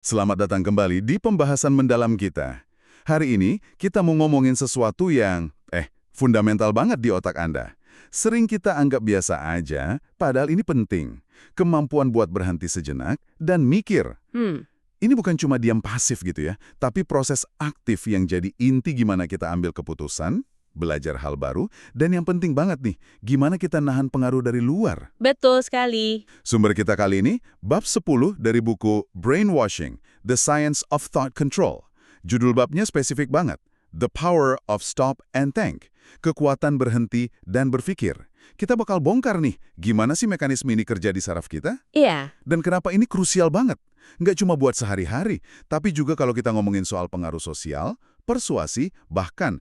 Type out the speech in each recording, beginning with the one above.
Selamat datang kembali di pembahasan mendalam kita. Hari ini kita mau ngomongin sesuatu yang, fundamental banget di otak Anda. Sering kita anggap biasa aja, padahal ini penting. Kemampuan buat berhenti sejenak dan mikir. Ini bukan cuma diam pasif gitu ya, tapi proses aktif yang jadi inti gimana kita ambil keputusan, belajar hal baru, dan yang penting banget nih, gimana kita nahan pengaruh dari luar. Betul sekali. Sumber kita kali ini, bab 10 dari buku Brainwashing, The Science of Thought Control. Judul babnya spesifik banget, The Power of Stop and Think, kekuatan berhenti dan berpikir. Kita bakal bongkar nih, gimana sih mekanisme ini kerja di saraf kita? Iya. Dan kenapa ini krusial banget? Nggak cuma buat sehari-hari, tapi juga kalau kita ngomongin soal pengaruh sosial, persuasi, bahkan,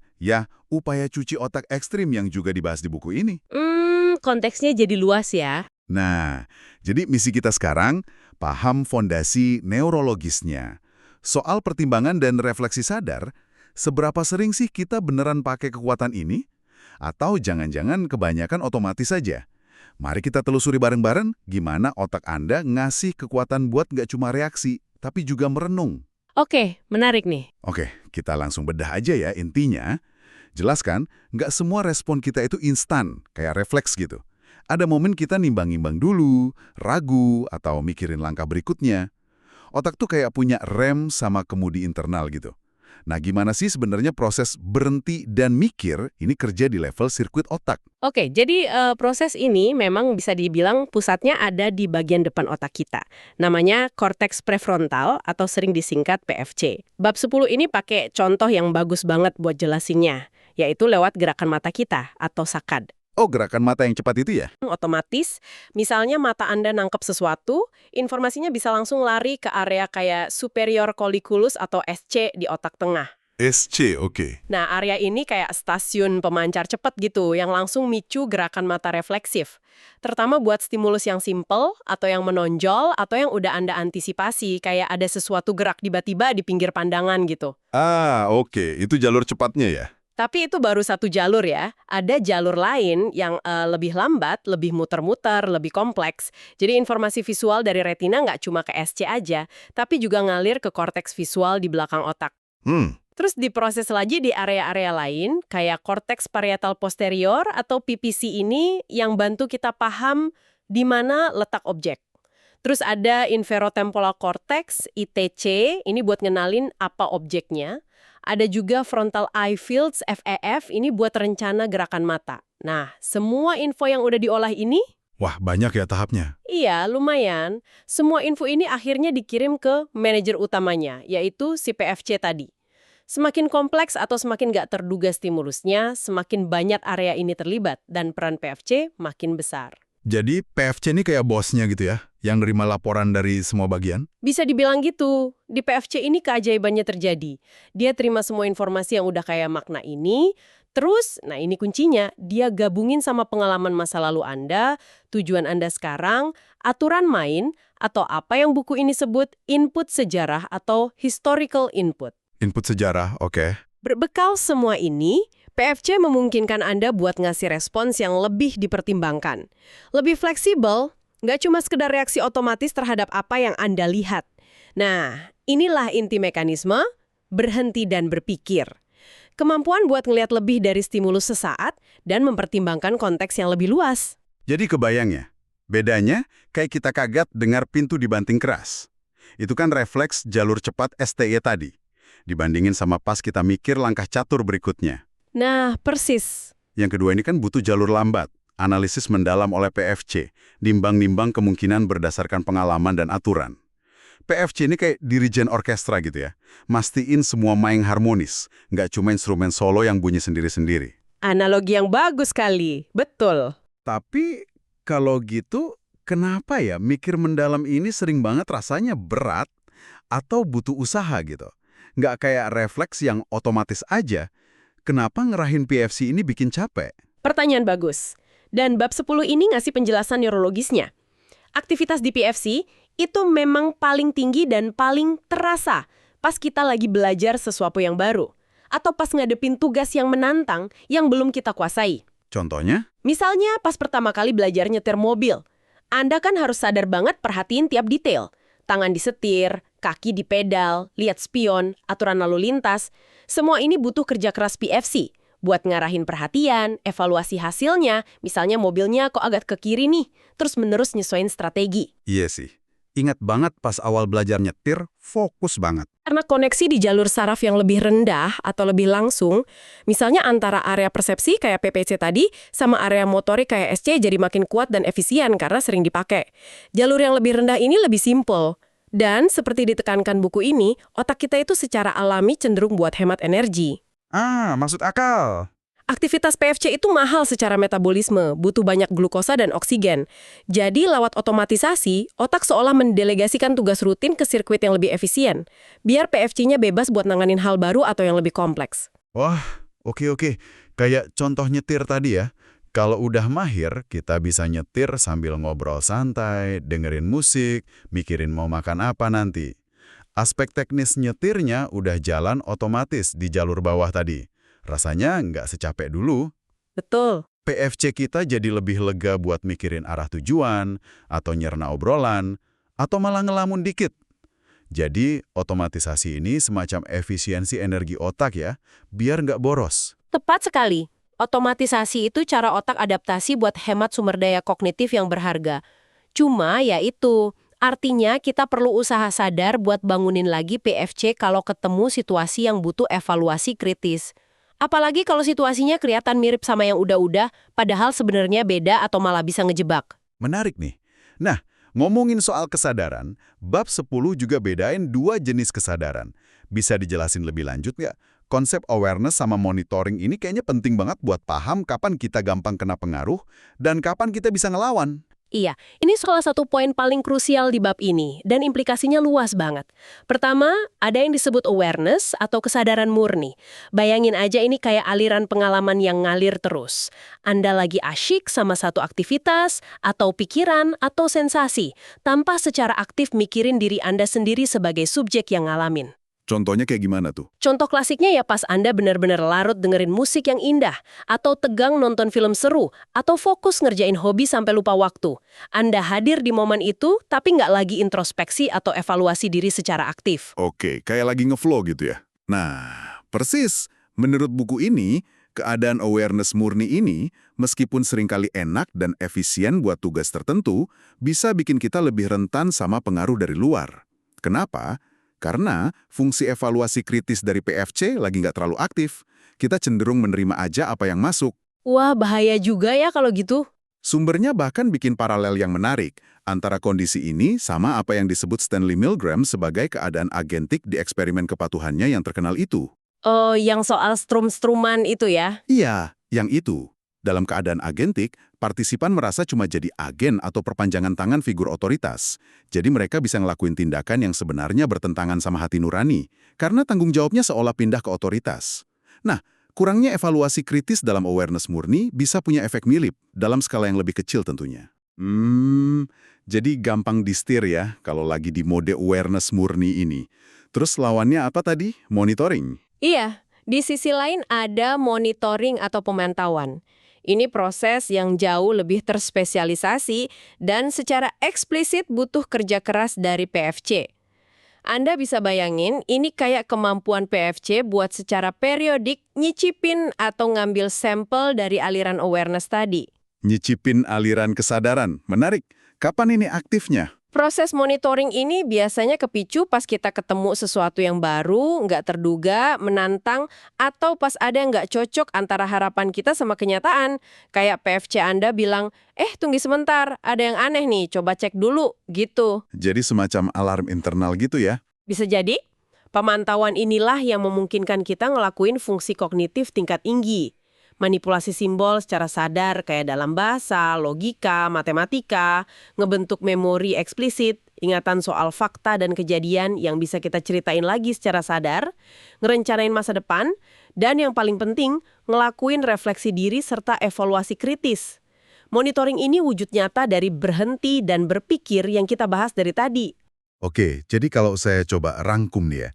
upaya cuci otak ekstrim yang juga dibahas di buku ini. Konteksnya jadi luas ya. Nah, jadi misi kita sekarang, paham fondasi neurologisnya. Soal pertimbangan dan refleksi sadar, seberapa sering sih kita beneran pakai kekuatan ini? Atau jangan-jangan kebanyakan otomatis saja? Mari kita telusuri bareng-bareng gimana otak Anda ngasih kekuatan buat nggak cuma reaksi, tapi juga merenung. Oke, menarik nih. Oke, kita langsung bedah aja ya intinya. Jelaskan, nggak semua respon kita itu instan, kayak refleks gitu. Ada momen kita nimbang-nimbang dulu, ragu, atau mikirin langkah berikutnya. Otak tuh kayak punya rem sama kemudi internal gitu. Nah, gimana sih sebenarnya proses berhenti dan mikir ini kerja di level sirkuit otak? Oke, jadi proses ini memang bisa dibilang pusatnya ada di bagian depan otak kita. Namanya korteks prefrontal atau sering disingkat PFC. Bab 10 ini pakai contoh yang bagus banget buat jelasinnya, yaitu lewat gerakan mata kita atau sakad. Oh, gerakan mata yang cepat itu ya? Otomatis, misalnya mata Anda nangkep sesuatu, informasinya bisa langsung lari ke area kayak superior colliculus atau SC di otak tengah. SC, oke. Nah, area ini kayak stasiun pemancar cepat gitu, yang langsung micu gerakan mata refleksif. Terutama buat stimulus yang simple, atau yang menonjol, atau yang udah Anda antisipasi, kayak ada sesuatu gerak tiba-tiba di pinggir pandangan gitu. Ah, oke. Itu jalur cepatnya ya? Tapi itu baru satu jalur ya. Ada jalur lain yang lebih lambat, lebih muter-muter, lebih kompleks. Jadi informasi visual dari retina nggak cuma ke SC aja, tapi juga ngalir ke korteks visual di belakang otak. Terus diproses lagi di area-area lain, kayak korteks parietal posterior atau PPC ini yang bantu kita paham di mana letak objek. Terus ada inferotemporal cortex, ITC, ini buat ngenalin apa objeknya. Ada juga frontal eye fields, FEF, ini buat rencana gerakan mata. Nah, semua info yang udah diolah ini? Wah, banyak ya tahapnya. Iya, lumayan. Semua info ini akhirnya dikirim ke manajer utamanya, yaitu si PFC tadi. Semakin kompleks atau semakin nggak terduga stimulusnya, semakin banyak area ini terlibat, dan peran PFC makin besar. Jadi PFC ini kayak bosnya gitu ya, yang nerima laporan dari semua bagian? Bisa dibilang gitu. Di PFC ini keajaibannya terjadi. Dia terima semua informasi yang udah kayak makna ini, terus, nah ini kuncinya, dia gabungin sama pengalaman masa lalu Anda, tujuan Anda sekarang, aturan main, atau apa yang buku ini sebut input sejarah atau historical input. Input sejarah, oke. Berbekal semua ini, PFC memungkinkan Anda buat ngasih respons yang lebih dipertimbangkan. Lebih fleksibel, nggak cuma sekedar reaksi otomatis terhadap apa yang Anda lihat. Nah, inilah inti mekanisme berhenti dan berpikir. Kemampuan buat ngelihat lebih dari stimulus sesaat dan mempertimbangkan konteks yang lebih luas. Jadi kebayang ya, bedanya kayak kita kaget dengar pintu dibanting keras. Itu kan refleks jalur cepat STY tadi. Dibandingin sama pas kita mikir langkah catur berikutnya. Nah, persis. Yang kedua ini kan butuh jalur lambat. Analisis mendalam oleh PFC, nimbang-nimbang kemungkinan berdasarkan pengalaman dan aturan. PFC ini kayak dirijen orkestra gitu ya. Mastiin semua main harmonis, nggak cuma instrumen solo yang bunyi sendiri-sendiri. Analogi yang bagus sekali, betul. Tapi kalau gitu, kenapa ya mikir mendalam ini sering banget rasanya berat atau butuh usaha gitu? Nggak kayak refleks yang otomatis aja. Kenapa ngerahin PFC ini bikin capek? Pertanyaan bagus. Dan bab 10 ini ngasih penjelasan neurologisnya. Aktivitas di PFC itu memang paling tinggi dan paling terasa pas kita lagi belajar sesuatu yang baru. Atau pas ngadepin tugas yang menantang yang belum kita kuasai. Contohnya? Misalnya pas pertama kali belajar nyetir mobil. Anda kan harus sadar banget perhatiin tiap detail. Tangan disetir, kaki di pedal, lihat spion, aturan lalu lintas. Semua ini butuh kerja keras PFC. Buat ngarahin perhatian, evaluasi hasilnya, misalnya mobilnya kok agak ke kiri nih, terus menerus nyesuaiin strategi. Iya sih. Ingat banget pas awal belajar nyetir, fokus banget. Karena koneksi di jalur saraf yang lebih rendah atau lebih langsung, misalnya antara area persepsi kayak PPC tadi, sama area motorik kayak SC jadi makin kuat dan efisien karena sering dipakai. Jalur yang lebih rendah ini lebih simple. Dan seperti ditekankan buku ini, otak kita itu secara alami cenderung buat hemat energi. Masuk akal. Aktivitas PFC itu mahal secara metabolisme, butuh banyak glukosa dan oksigen. Jadi lewat otomatisasi, otak seolah mendelegasikan tugas rutin ke sirkuit yang lebih efisien, biar PFC-nya bebas buat nanganin hal baru atau yang lebih kompleks. Wah, oke. Kayak contoh nyetir tadi ya. Kalau udah mahir, kita bisa nyetir sambil ngobrol santai, dengerin musik, mikirin mau makan apa nanti. Aspek teknis nyetirnya udah jalan otomatis di jalur bawah tadi. Rasanya nggak secapek dulu. Betul. PFC kita jadi lebih lega buat mikirin arah tujuan, atau nyerna obrolan, atau malah ngelamun dikit. Jadi, otomatisasi ini semacam efisiensi energi otak ya, biar nggak boros. Tepat sekali. Otomatisasi itu cara otak adaptasi buat hemat sumber daya kognitif yang berharga. Cuma ya itu, artinya kita perlu usaha sadar buat bangunin lagi PFC kalau ketemu situasi yang butuh evaluasi kritis. Apalagi kalau situasinya kelihatan mirip sama yang udah-udah, padahal sebenarnya beda atau malah bisa ngejebak. Menarik nih. Nah, ngomongin soal kesadaran, bab 10 juga bedain 2 jenis kesadaran. Bisa dijelasin lebih lanjut nggak? Konsep awareness sama monitoring ini kayaknya penting banget buat paham kapan kita gampang kena pengaruh dan kapan kita bisa ngelawan. Iya, ini salah satu poin paling krusial di bab ini, dan implikasinya luas banget. Pertama, ada yang disebut awareness atau kesadaran murni. Bayangin aja ini kayak aliran pengalaman yang ngalir terus. Anda lagi asyik sama satu aktivitas, atau pikiran, atau sensasi, tanpa secara aktif mikirin diri Anda sendiri sebagai subjek yang ngalamin. Contohnya kayak gimana tuh? Contoh klasiknya ya pas Anda benar-benar larut dengerin musik yang indah, atau tegang nonton film seru, atau fokus ngerjain hobi sampai lupa waktu. Anda hadir di momen itu, tapi nggak lagi introspeksi atau evaluasi diri secara aktif. Oke, kayak lagi ngeflow gitu ya. Nah, persis. Menurut buku ini, keadaan awareness murni ini, meskipun seringkali enak dan efisien buat tugas tertentu, bisa bikin kita lebih rentan sama pengaruh dari luar. Kenapa? Karena fungsi evaluasi kritis dari PFC lagi nggak terlalu aktif. Kita cenderung menerima aja apa yang masuk. Wah, bahaya juga ya kalau gitu. Sumbernya bahkan bikin paralel yang menarik antara kondisi ini sama apa yang disebut Stanley Milgram sebagai keadaan agentik di eksperimen kepatuhannya yang terkenal itu. Oh, yang soal strum-struman itu ya? Iya, yang itu. Dalam keadaan agentik, partisipan merasa cuma jadi agen atau perpanjangan tangan figur otoritas. Jadi mereka bisa ngelakuin tindakan yang sebenarnya bertentangan sama hati nurani, karena tanggung jawabnya seolah pindah ke otoritas. Nah, kurangnya evaluasi kritis dalam awareness murni bisa punya efek mirip, dalam skala yang lebih kecil tentunya. Jadi gampang disetir ya kalau lagi di mode awareness murni ini. Terus lawannya apa tadi? Monitoring. Iya, di sisi lain ada monitoring atau pemantauan. Ini proses yang jauh lebih terspesialisasi dan secara eksplisit butuh kerja keras dari PFC. Anda bisa bayangin, ini kayak kemampuan PFC buat secara periodik nyicipin atau ngambil sampel dari aliran awareness tadi. Nyicipin aliran kesadaran. Menarik. Kapan ini aktifnya? Proses monitoring ini biasanya kepicu pas kita ketemu sesuatu yang baru, nggak terduga, menantang, atau pas ada yang nggak cocok antara harapan kita sama kenyataan. Kayak PFC Anda bilang, tunggu sebentar, ada yang aneh nih, coba cek dulu, gitu. Jadi semacam alarm internal gitu ya? Bisa jadi, pemantauan inilah yang memungkinkan kita ngelakuin fungsi kognitif tingkat tinggi. Manipulasi simbol secara sadar kayak dalam bahasa, logika, matematika, ngebentuk memori eksplisit, ingatan soal fakta dan kejadian yang bisa kita ceritain lagi secara sadar, ngerencanain masa depan, dan yang paling penting, ngelakuin refleksi diri serta evaluasi kritis. Monitoring ini wujud nyata dari berhenti dan berpikir yang kita bahas dari tadi. Oke, jadi kalau saya coba rangkum nih ya,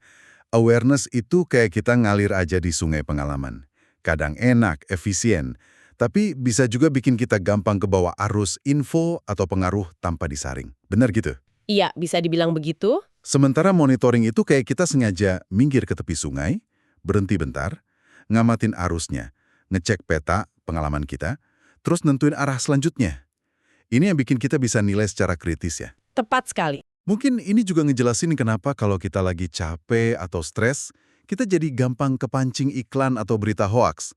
awareness itu kayak kita ngalir aja di sungai pengalaman. Kadang enak, efisien, tapi bisa juga bikin kita gampang kebawa arus info atau pengaruh tanpa disaring. Benar gitu? Iya, bisa dibilang begitu. Sementara monitoring itu kayak kita sengaja minggir ke tepi sungai, berhenti bentar, ngamatin arusnya, ngecek peta pengalaman kita, terus nentuin arah selanjutnya. Ini yang bikin kita bisa nilai secara kritis ya. Tepat sekali. Mungkin ini juga ngejelasin kenapa kalau kita lagi capek atau stres, kita jadi gampang kepancing iklan atau berita hoaks.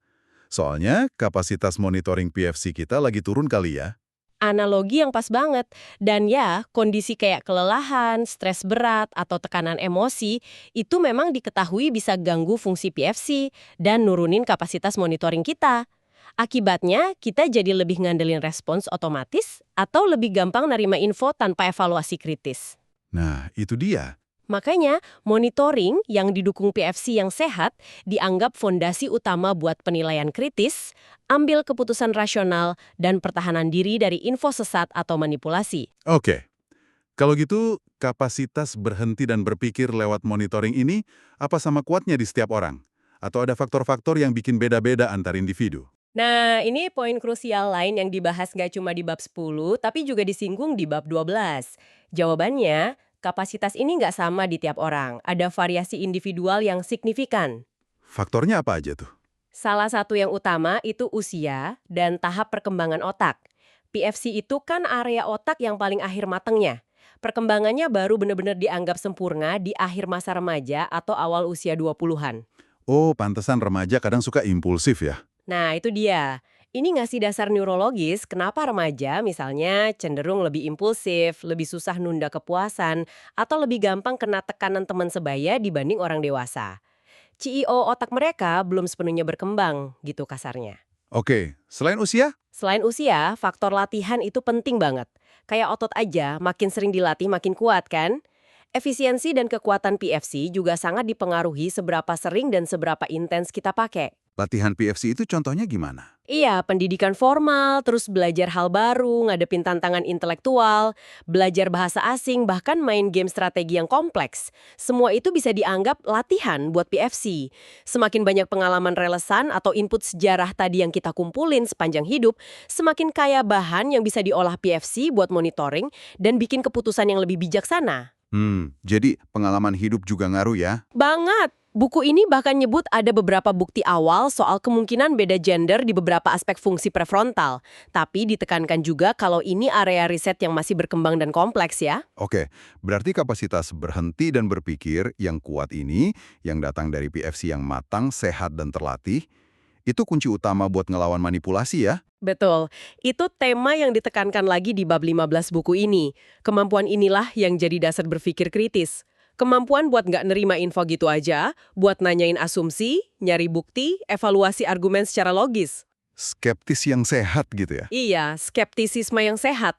Soalnya kapasitas monitoring PFC kita lagi turun kali ya. Analogi yang pas banget. Dan ya, kondisi kayak kelelahan, stres berat, atau tekanan emosi, itu memang diketahui bisa ganggu fungsi PFC dan nurunin kapasitas monitoring kita. Akibatnya, kita jadi lebih ngandelin respons otomatis atau lebih gampang nerima info tanpa evaluasi kritis. Nah, itu dia. Makanya, monitoring yang didukung PFC yang sehat dianggap fondasi utama buat penilaian kritis, ambil keputusan rasional, dan pertahanan diri dari info sesat atau manipulasi. Oke. Kalau gitu, kapasitas berhenti dan berpikir lewat monitoring ini apa sama kuatnya di setiap orang? Atau ada faktor-faktor yang bikin beda-beda antar individu? Nah, ini poin krusial lain yang dibahas nggak cuma di bab 10, tapi juga disinggung di bab 12. Jawabannya, kapasitas ini nggak sama di tiap orang. Ada variasi individual yang signifikan. Faktornya apa aja tuh? Salah satu yang utama itu usia dan tahap perkembangan otak. PFC itu kan area otak yang paling akhir matengnya. Perkembangannya baru benar-benar dianggap sempurna di akhir masa remaja atau awal usia 20-an. Oh, pantesan remaja kadang suka impulsif ya? Nah, itu dia. Ini ngasih dasar neurologis kenapa remaja misalnya cenderung lebih impulsif, lebih susah nunda kepuasan, atau lebih gampang kena tekanan teman sebaya dibanding orang dewasa. CEO otak mereka belum sepenuhnya berkembang, gitu kasarnya. Oke, selain usia? Selain usia, faktor latihan itu penting banget. Kayak otot aja, makin sering dilatih makin kuat kan? Efisiensi dan kekuatan PFC juga sangat dipengaruhi seberapa sering dan seberapa intens kita pakai. Latihan PFC itu contohnya gimana? Iya, pendidikan formal, terus belajar hal baru, ngadepin tantangan intelektual, belajar bahasa asing, bahkan main game strategi yang kompleks. Semua itu bisa dianggap latihan buat PFC. Semakin banyak pengalaman relevan atau input sejarah tadi yang kita kumpulin sepanjang hidup, semakin kaya bahan yang bisa diolah PFC buat monitoring dan bikin keputusan yang lebih bijaksana. Jadi pengalaman hidup juga ngaruh ya? Banget! Buku ini bahkan nyebut ada beberapa bukti awal soal kemungkinan beda gender di beberapa aspek fungsi prefrontal. Tapi ditekankan juga kalau ini area riset yang masih berkembang dan kompleks ya. Oke, berarti kapasitas berhenti dan berpikir yang kuat ini, yang datang dari PFC yang matang, sehat, dan terlatih, itu kunci utama buat ngelawan manipulasi ya? Betul. Itu tema yang ditekankan lagi di bab 15 buku ini. Kemampuan inilah yang jadi dasar berpikir kritis. Kemampuan buat nggak nerima info gitu aja, buat nanyain asumsi, nyari bukti, evaluasi argumen secara logis. Skeptis yang sehat gitu ya? Iya, skeptisisme yang sehat.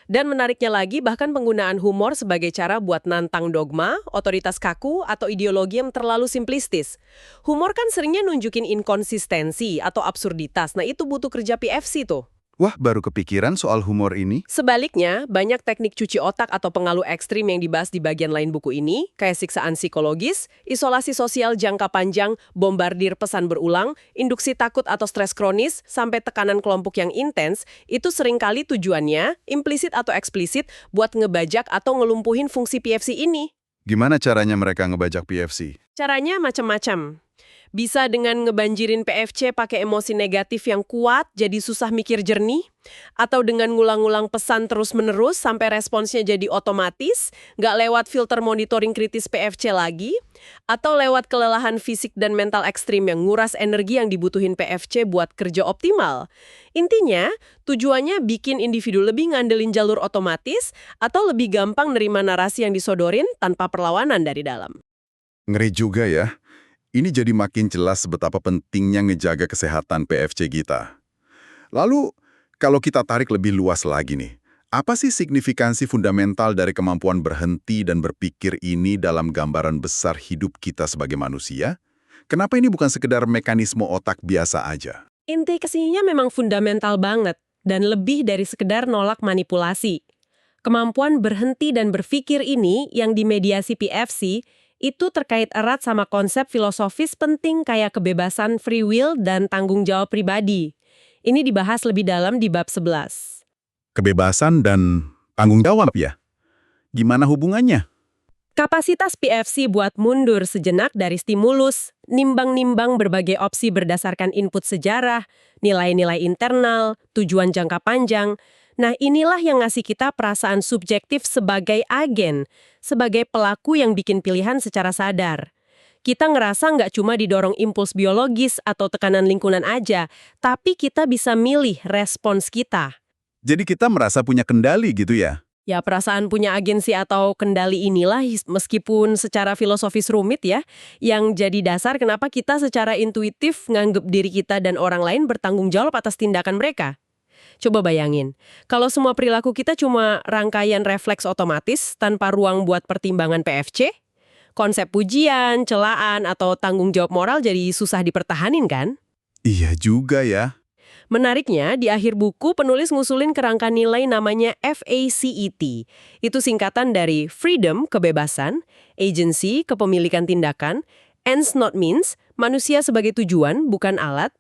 Dan menariknya lagi, bahkan penggunaan humor sebagai cara buat nantang dogma, otoritas kaku, atau ideologi yang terlalu simplistis. Humor kan seringnya nunjukin inkonsistensi atau absurditas, nah itu butuh kerja PFC tuh. Wah, baru kepikiran soal humor ini. Sebaliknya, banyak teknik cuci otak atau pengaruh ekstrim yang dibahas di bagian lain buku ini, kayak siksaan psikologis, isolasi sosial jangka panjang, bombardir pesan berulang, induksi takut atau stres kronis, sampai tekanan kelompok yang intens, itu seringkali tujuannya, implisit atau eksplisit, buat ngebajak atau ngelumpuhin fungsi PFC ini. Gimana caranya mereka ngebajak PFC? Caranya macam-macam. Bisa dengan ngebanjirin PFC pakai emosi negatif yang kuat, jadi susah mikir jernih. Atau dengan ngulang-ngulang pesan terus-menerus sampai responsnya jadi otomatis, nggak lewat filter monitoring kritis PFC lagi. Atau lewat kelelahan fisik dan mental ekstrim yang nguras energi yang dibutuhin PFC buat kerja optimal. Intinya, tujuannya bikin individu lebih ngandelin jalur otomatis atau lebih gampang nerima narasi yang disodorin tanpa perlawanan dari dalam. Ngeri juga ya. Ini jadi makin jelas betapa pentingnya ngejaga kesehatan PFC kita. Lalu, kalau kita tarik lebih luas lagi nih, apa sih signifikansi fundamental dari kemampuan berhenti dan berpikir ini dalam gambaran besar hidup kita sebagai manusia? Kenapa ini bukan sekedar mekanisme otak biasa aja? Inti-kesininya memang fundamental banget dan lebih dari sekedar nolak manipulasi. Kemampuan berhenti dan berpikir ini yang dimediasi PFC itu terkait erat sama konsep filosofis penting kayak kebebasan free will dan tanggung jawab pribadi. Ini dibahas lebih dalam di bab 11. Kebebasan dan tanggung jawab ya? Gimana hubungannya? Kapasitas PFC buat mundur sejenak dari stimulus, nimbang-nimbang berbagai opsi berdasarkan input sejarah, nilai-nilai internal, tujuan jangka panjang. Nah, inilah yang ngasih kita perasaan subjektif sebagai agen, sebagai pelaku yang bikin pilihan secara sadar. Kita ngerasa nggak cuma didorong impuls biologis atau tekanan lingkungan aja, tapi kita bisa milih respons kita. Jadi kita merasa punya kendali gitu ya? Ya, perasaan punya agensi atau kendali inilah meskipun secara filosofis rumit ya, yang jadi dasar kenapa kita secara intuitif nganggep diri kita dan orang lain bertanggung jawab atas tindakan mereka. Coba bayangin, kalau semua perilaku kita cuma rangkaian refleks otomatis tanpa ruang buat pertimbangan PFC, konsep pujian, celaan, atau tanggung jawab moral jadi susah dipertahanin kan? Iya juga ya. Menariknya, di akhir buku penulis ngusulin kerangka nilai namanya FACET. Itu singkatan dari Freedom, kebebasan, Agency, kepemilikan tindakan, Ends not means, manusia sebagai tujuan, bukan alat,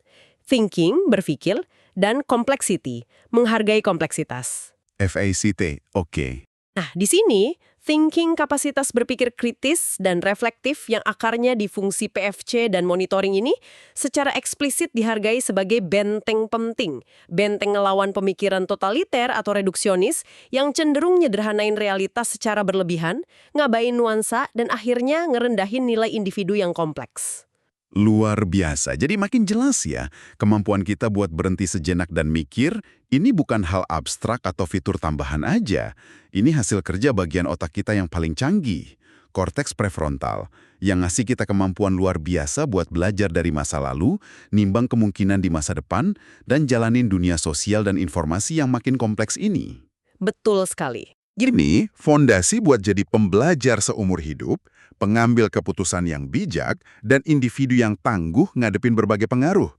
Thinking, berpikir, dan Complexity, menghargai kompleksitas. FACT, oke. Nah, di sini, thinking kapasitas berpikir kritis dan reflektif yang akarnya di fungsi PFC dan monitoring ini secara eksplisit dihargai sebagai benteng penting. Benteng ngelawan pemikiran totaliter atau reduksionis yang cenderung nyederhanain realitas secara berlebihan, ngabain nuansa, dan akhirnya ngerendahin nilai individu yang kompleks. Luar biasa. Jadi makin jelas ya, kemampuan kita buat berhenti sejenak dan mikir, ini bukan hal abstrak atau fitur tambahan aja. Ini hasil kerja bagian otak kita yang paling canggih, korteks prefrontal, yang ngasih kita kemampuan luar biasa buat belajar dari masa lalu, nimbang kemungkinan di masa depan, dan jalanin dunia sosial dan informasi yang makin kompleks ini. Betul sekali. Gini, fondasi buat jadi pembelajar seumur hidup, pengambil keputusan yang bijak, dan individu yang tangguh ngadepin berbagai pengaruh.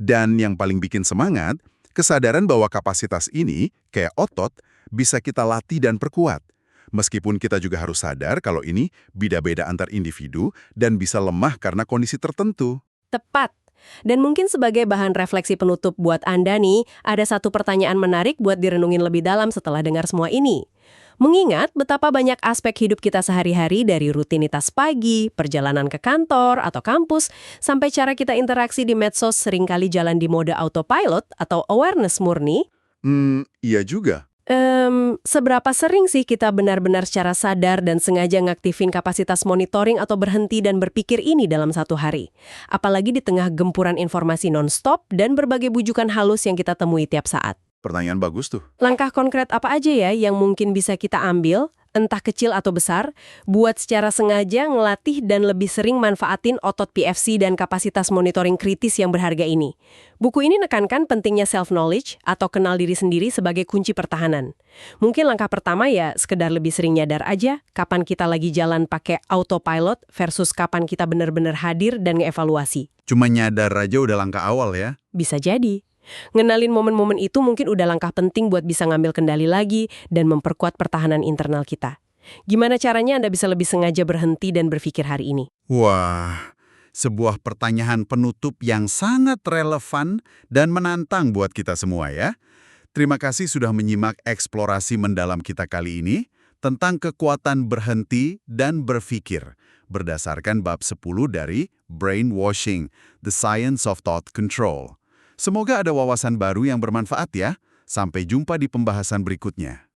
Dan yang paling bikin semangat, kesadaran bahwa kapasitas ini, kayak otot, bisa kita latih dan perkuat. Meskipun kita juga harus sadar kalau ini beda-beda antar individu dan bisa lemah karena kondisi tertentu. Tepat. Dan mungkin sebagai bahan refleksi penutup buat Anda nih, ada satu pertanyaan menarik buat direnungin lebih dalam setelah dengar semua ini. Mengingat betapa banyak aspek hidup kita sehari-hari dari rutinitas pagi, perjalanan ke kantor atau kampus, sampai cara kita interaksi di medsos seringkali jalan di mode autopilot atau awareness murni. Iya juga. Seberapa sering sih kita benar-benar secara sadar dan sengaja ngaktifin kapasitas monitoring atau berhenti dan berpikir ini dalam satu hari? Apalagi di tengah gempuran informasi non-stop dan berbagai bujukan halus yang kita temui tiap saat. Pertanyaan bagus tuh. Langkah konkret apa aja ya yang mungkin bisa kita ambil, entah kecil atau besar, buat secara sengaja ngelatih dan lebih sering manfaatin otot PFC dan kapasitas monitoring kritis yang berharga ini? Buku ini nekankan pentingnya self-knowledge atau kenal diri sendiri sebagai kunci pertahanan. Mungkin langkah pertama ya sekedar lebih sering nyadar aja kapan kita lagi jalan pakai autopilot versus kapan kita benar-benar hadir dan ngeevaluasi. Cuma nyadar aja udah langkah awal ya. Bisa jadi. Ngenalin momen-momen itu mungkin udah langkah penting buat bisa ngambil kendali lagi dan memperkuat pertahanan internal kita. Gimana caranya Anda bisa lebih sengaja berhenti dan berpikir hari ini? Wah, sebuah pertanyaan penutup yang sangat relevan dan menantang buat kita semua ya. Terima kasih sudah menyimak eksplorasi mendalam kita kali ini tentang kekuatan berhenti dan berpikir berdasarkan bab 10 dari Brainwashing, The Science of Thought Control. Semoga ada wawasan baru yang bermanfaat ya. Sampai jumpa di pembahasan berikutnya.